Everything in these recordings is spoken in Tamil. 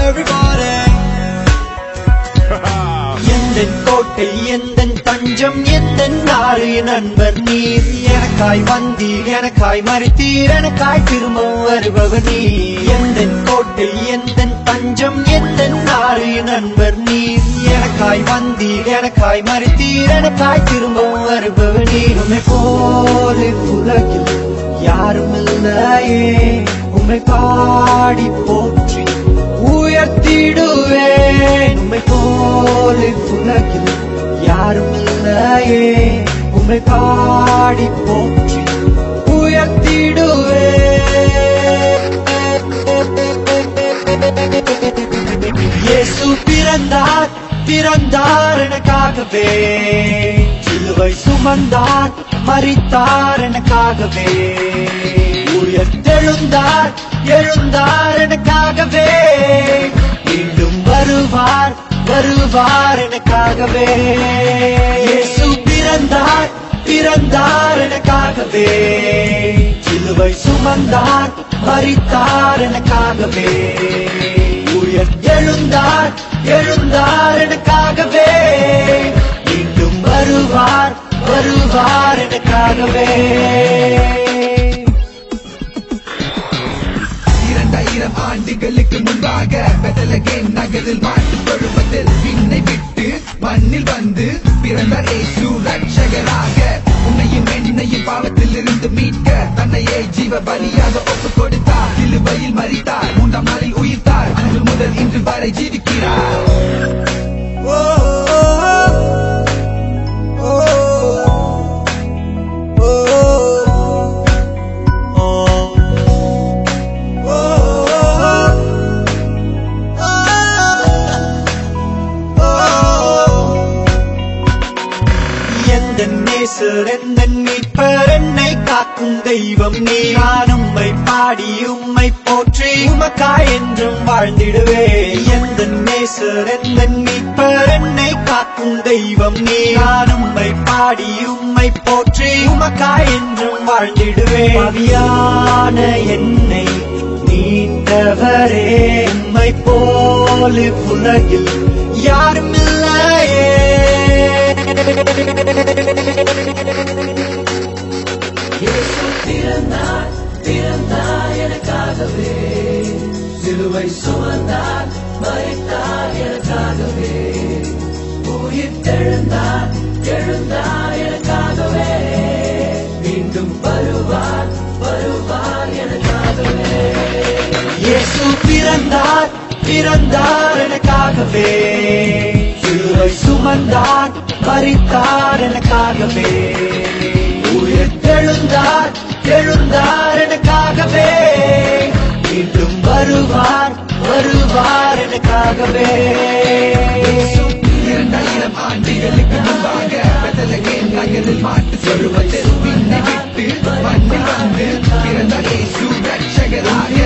everybody. எந்தன் கோட்டை எந்தன் தஞ்சம் எந்தன் நாடு நண்பர் நீர். எனக்காய் வந்தீர் எனக்காய் மறித்தீர் எனக்காய் திரும்ப வருபவர் நீர். எந்தன் கோட்டை எந்தன் தஞ்சம் எந்தன் நாடு நண்பர் நீர். எனக்காய் வந்தீர் எனக்காய் மறித்தீர் எனக்காய் திரும்ப வருபவர் நீர். உம்மை போல உலகில் யாரும் இல்லையே, உம்மை பாடி போற்றி உயர்த்திடுவேன். உம்மை போல உலகில் யாரும் இல்லையே, உம்மை பாடி போற்றி உயர்த்திடுவேன். இயேசு பிறந்தார் பிறந்தார் எனக்காகவே, சிலுவை சுமந்தார் மரித்தார் எனக்காகவே, உயர்த்தெழுந்தார் எழுந்தார் எனக்காகவே, மீண்டும் வருவார் வருவார் எனக்காகவே. இயேசு பிறந்தார் பிறந்தார் எனக்காகவே, சிலுவை சுமந்தார் மரித்தார் எனக்காகவே, உயர்த்தெழுந்தார் எழுந்தார் எனக்காகவே, மீண்டும் வருவார் வருவார் எனக்காகவே. 2000 ஆண்டுகளுக்கு முன்பாக பெத்லகேம் நகரில் மாட்டு தொழுவத்தில் விண்ணை விட்டு மண்ணில் வந்து பிறந்தார் இயேசு ரட்சகராக. உன்னையும் என்னையும் பாவத்தில் இருந்து மீட்க தன்னையே ஜீவ பலியாக ஒப்பு கொடுத்தார். சிலுவையில் மரித்தார், 3ஆம் நாளில் உயிர்த்தார். அன்று முதல் இன்று வரை ஜீவிக்கிறார். எந்தன் மீட்பர் என்னை காக்கும் தெய்வம் நீ. நான் உம்மை பாடி உம்மை போற்றி உமக்காய் என்றும் வாழ்ந்திடுவே. எந்தன் நேசர் எந்தன் மீட்பர் என்னை காக்கும் தெய்வம் நீ. நான் உம்மை பாடி உம்மை போற்றி உமக்காய் என்றும் வாழ்ந்திடுவே. பாவியான என்னை மீட்டவரே, உம்மை போல உலகில் யாரும் இல்லையே. இயேசு பிறந்தார் பிறந்தார் எனக்காகவே, சிலுவை சுமந்தார் மரித்தார் எனக்காகவே, உயிர்த்தெழுந்தார் எழுந்தார் எனக்காகவே, மீண்டும் வருவார் வருவார் எனக்காகவே. இயேசு பிறந்தார் பிறந்தார் எனக்காகவே, சிலுவை சுமந்தார் மரித்தார் எனக்காகவே, உயர்த்தெழுந்தார் எழுந்தார் எனக்காகவே, மீண்டும் வருவார் வருவார் எனக்காகவே. 2000 ஆண்டுகளுக்கு முன்பாக பெத்லகேம் நகரில் மாட்டு தொழுவத்தில் விண்ணை விட்டு மண்ணில் வந்து பிறந்தார் இயேசு ரட்சகராக.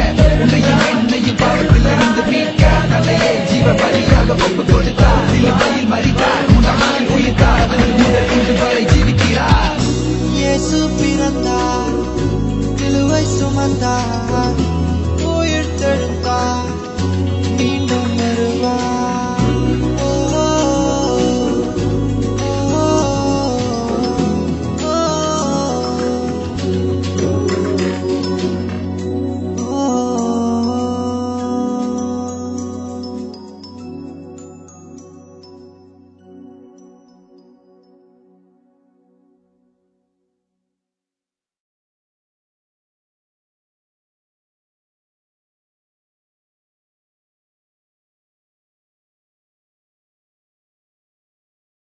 உன்னையும் என்னையும் பாவத்தில் இருந்து மீட்க தன்னையே ஜீவ பலியாக ஒப்பு கொடுத்தார். சிலுவையில் மரித்தார், 3ஆம் நாளில் உயிர்த்தார். அன்று முதல் இன்று வரை ஜீவிக்கிறார். இயேசு பிறந்தார் சிலுவை சுமந்தார் உயிர்த்தெழுந்தார்